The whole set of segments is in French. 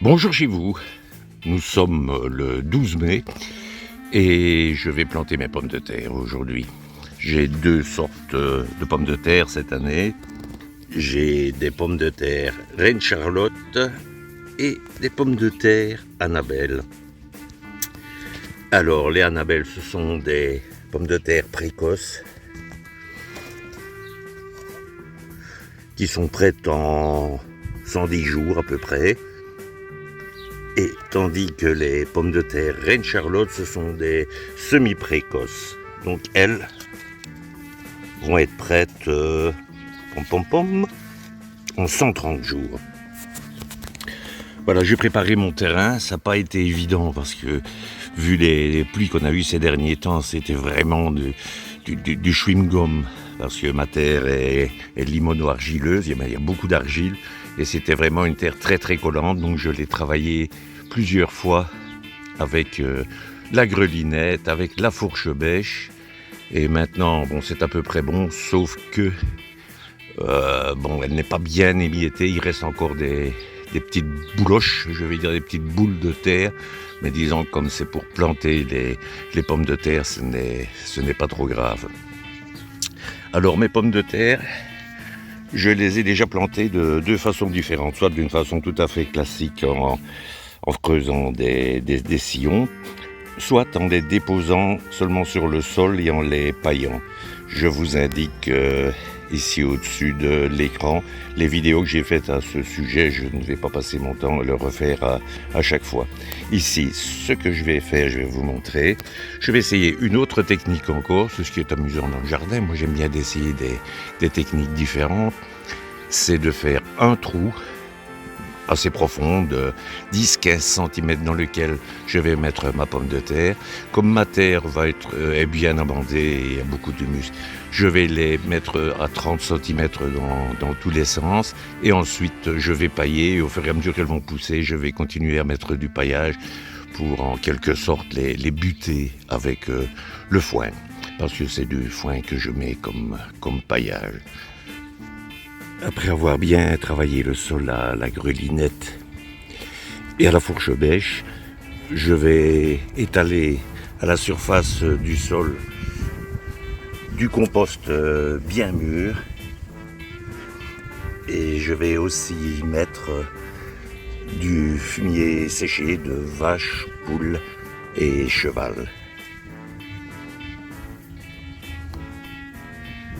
Bonjour chez vous, nous sommes le 12 mai et je vais planter mes pommes de terre aujourd'hui. J'ai deux sortes de pommes de terre cette année. J'ai des pommes de terre Reine Charlotte et des pommes de terre Annabelle. Alors les Annabelle, ce sont des pommes de terre précoces qui sont prêtes en 110 jours à peu près. Et tandis que les pommes de terre Reine Charlotte, ce sont des semi-précoces. Donc elles vont être prêtes en 130 jours. Voilà, j'ai préparé mon terrain. Ça n'a pas été évident parce que vu les pluies qu'on a eues ces derniers temps, c'était vraiment du chewing-gum. Parce que ma terre est limono-argileuse, il y a beaucoup d'argile. Et c'était vraiment une terre très très collante, donc je l'ai travaillé plusieurs fois avec la grelinette, avec la fourche bêche. Et maintenant, c'est à peu près bon, sauf que elle n'est pas bien émiettée. Il reste encore des petites bouloches, je vais dire des petites boules de terre. Mais disons que comme c'est pour planter les pommes de terre, ce n'est pas trop grave. Alors mes pommes de terre, je les ai déjà plantées de deux façons différentes, soit d'une façon tout à fait classique en creusant des sillons, soit en les déposant seulement sur le sol et en les paillant. Je vous indique ici au-dessus de l'écran les vidéos que j'ai faites à ce sujet. Je ne vais pas passer mon temps à le refaire à chaque fois. Ici, ce que je vais faire, je vais vous montrer. Je vais essayer une autre technique encore, c'est ce qui est amusant dans le jardin. Moi, j'aime bien d'essayer des techniques différentes. C'est de faire un trou assez profond de 10-15 cm dans lequel je vais mettre ma pomme de terre. Comme ma terre est bien amendée et a beaucoup d'humus, je vais les mettre à 30 cm dans tous les sens et ensuite je vais pailler et au fur et à mesure qu'elles vont pousser, je vais continuer à mettre du paillage pour en quelque sorte les buter avec le foin, parce que c'est du foin que je mets comme paillage. Après avoir bien travaillé le sol à la grelinette et à la fourche bêche, je vais étaler à la surface du sol du compost bien mûr et je vais aussi y mettre du fumier séché de vache, poule et cheval.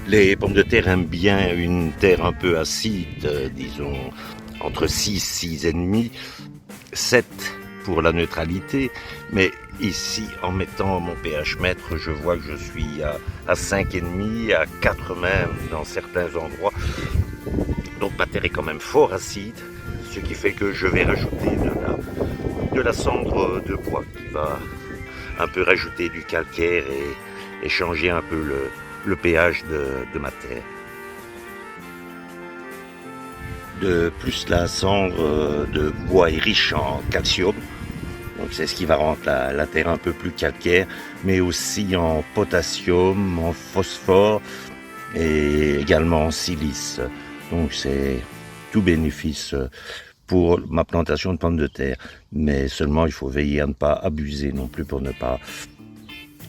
Les pommes de terre aiment bien une terre un peu acide, disons entre 6,5, 7 pour la neutralité. Mais ici, en mettant mon pH mètre, je vois que je suis à 5,5, à 4 même dans certains endroits. Donc ma terre est quand même fort acide, ce qui fait que je vais rajouter de la cendre de bois qui va un peu rajouter du calcaire et changer un peu le pH de ma terre. De plus, la cendre de bois est riche en calcium, donc c'est ce qui va rendre la terre un peu plus calcaire, mais aussi en potassium, en phosphore et également en silice. Donc c'est tout bénéfice pour ma plantation de pommes de terre, mais seulement il faut veiller à ne pas abuser non plus pour ne pas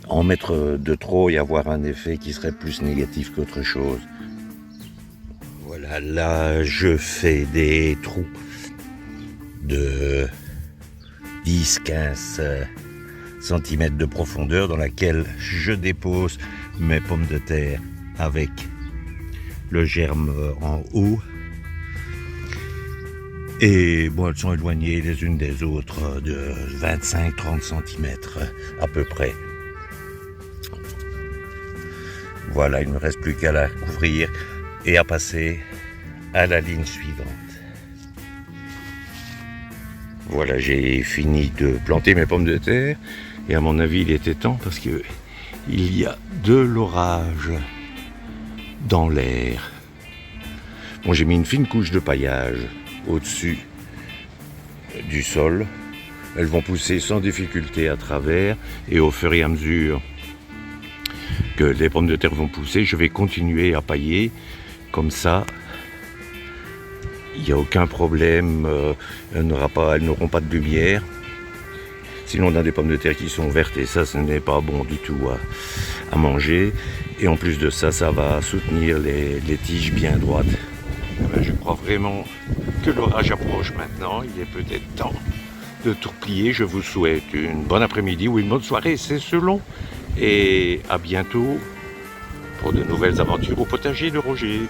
en mettre de trop et avoir un effet qui serait plus négatif qu'autre chose. Voilà, là je fais des trous de 10-15 cm de profondeur dans laquelle je dépose mes pommes de terre avec le germe en haut. Et elles sont éloignées les unes des autres de 25-30 cm à peu près. Voilà, il ne me reste plus qu'à la couvrir et à passer à la ligne suivante. Voilà, j'ai fini de planter mes pommes de terre et à mon avis il était temps parce que il y a de l'orage dans l'air. Bon, j'ai mis une fine couche de paillage au-dessus du sol. Elles vont pousser sans difficulté à travers et au fur et à mesure que les pommes de terre vont pousser, je vais continuer à pailler. Comme ça, il n'y a aucun problème, elles n'auront pas de lumière. Sinon on a des pommes de terre qui sont vertes et ça ce n'est pas bon du tout à manger. Et en plus de ça, ça va soutenir les tiges bien droites. Je crois vraiment que l'orage approche maintenant. Il est peut-être temps de tout replier. Je vous souhaite une bonne après-midi ou une bonne soirée, c'est selon. Et à bientôt pour de nouvelles aventures au potager de Roger.